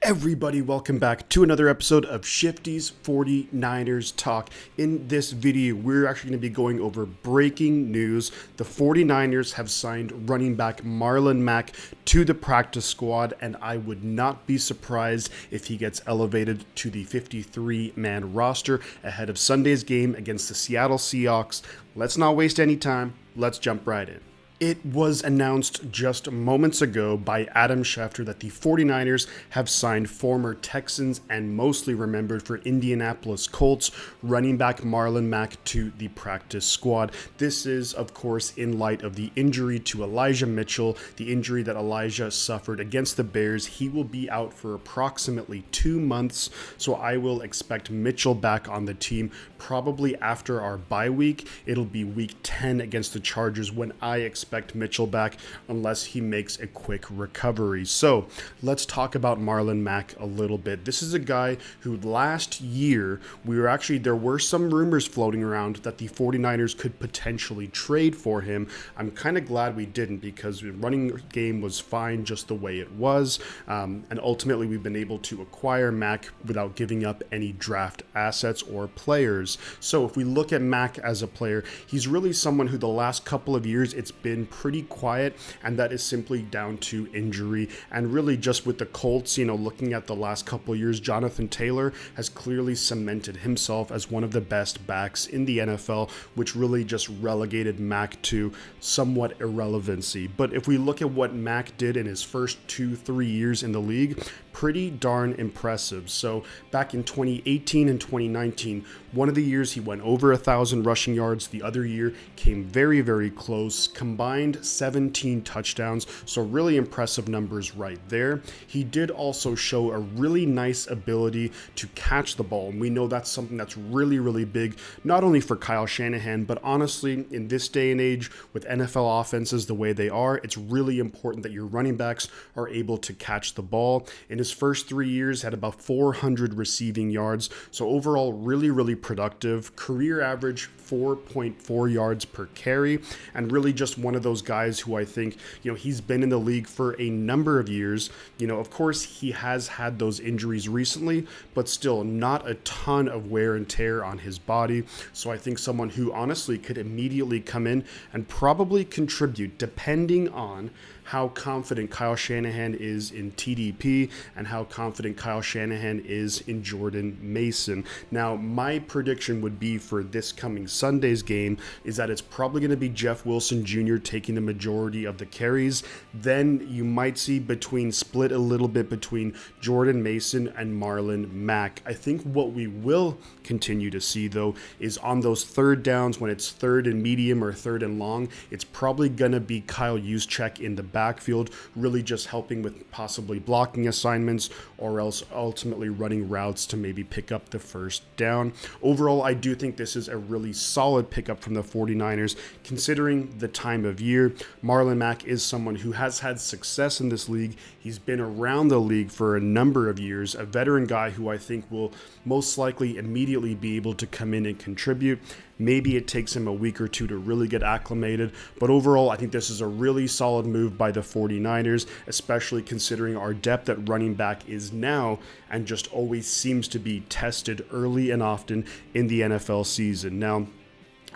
Everybody, welcome back to another episode of Shifty's 49ers Talk. In this video, we're actually going to be going over breaking news. The 49ers have signed running back Marlon Mack to the practice squad, and I would not be surprised if he gets elevated to the 53-man roster ahead of Sunday's game against the Seattle Seahawks. Let's not waste any time. Let's jump right in. It was announced just moments ago by Adam Schefter that the 49ers have signed former Texans and mostly remembered for Indianapolis Colts running back Marlon Mack to the practice squad. This is, of course, in light of the injury to Elijah Mitchell, the injury that Elijah suffered against the Bears. He will be out for approximately 2 months, so I will expect Mitchell back on the team probably after our bye week. It'll be week 10 against the Chargers when I expect Mitchell back unless he makes a quick recovery. So let's talk about Marlon Mack a little bit. This is a guy who last year there were some rumors floating around that the 49ers could potentially trade for him. I'm kind of glad we didn't because the running game was fine just the way it was. And ultimately we've been able to acquire Mack without giving up any draft assets or players. So if we look at Mack as a player, he's really someone who the last couple of years it's been pretty quiet, and that is simply down to injury. And really just with the Colts, looking at the last couple of years, Jonathan Taylor has clearly cemented himself as one of the best backs in the NFL, which really just relegated Mack to somewhat irrelevancy. But if we look at what Mack did in his first 2-3 years in the league, pretty darn impressive. So back in 2018 and 2019, one of the years he went over 1,000 rushing yards. The other year came very, very close. Combined 17 touchdowns. So really impressive numbers right there. He did also show a really nice ability to catch the ball. And we know that's something that's really, really big, not only for Kyle Shanahan, but honestly, in this day and age with NFL offenses the way they are, it's really important that your running backs are able to catch the ball. In his first 3 years, had about 400 receiving yards. So overall, really, really productive. Career average 4.4 yards per carry, and really just one of those guys who I think, he's been in the league for a number of years. Of course, he has had those injuries recently, but still not a ton of wear and tear on his body. So I think someone who honestly could immediately come in and probably contribute, depending on how confident Kyle Shanahan is in TDP and how confident Kyle Shanahan is in Jordan Mason. Now, my prediction would be for this coming Sunday's game is that it's probably going to be Jeff Wilson Jr. taking the majority of the carries. Then you might see split a little bit between Jordan Mason and Marlon Mack. I think what we will continue to see, though, is on those third downs when it's third and medium or third and long, it's probably going to be Kyle Juszczyk in the backfield, really just helping with possibly blocking assignments or else ultimately running routes to maybe pick up the first down. Overall, I do think this is a really solid pickup from the 49ers, considering the time of year. Marlon Mack is someone who has had success in this league. He's been around the league for a number of years, a veteran guy who I think will most likely immediately be able to come in and contribute. Maybe it takes him a week or two to really get acclimated, but overall, I think this is a really solid move by the 49ers, especially considering our depth at running back is now and just always seems to be tested early and often in the NFL season. Now,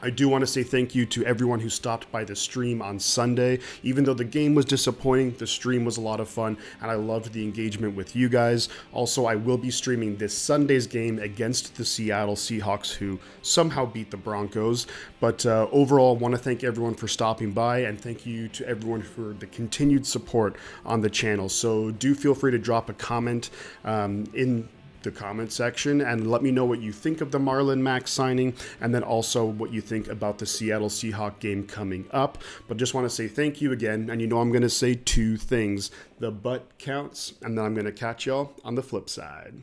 I do want to say thank you to everyone who stopped by the stream on Sunday. Even though the game was disappointing, the stream was a lot of fun, and I loved the engagement with you guys. Also, I will be streaming this Sunday's game against the Seattle Seahawks, who somehow beat the Broncos. But overall, I want to thank everyone for stopping by, and thank you to everyone for the continued support on the channel. So do feel free to drop a comment in the comment section and let me know what you think of the Marlon Mack signing, and then also what you think about the Seattle Seahawks game coming up. But just want to say thank you again, and I'm going to say 2 things. The butt counts, and then I'm going to catch y'all on the flip side.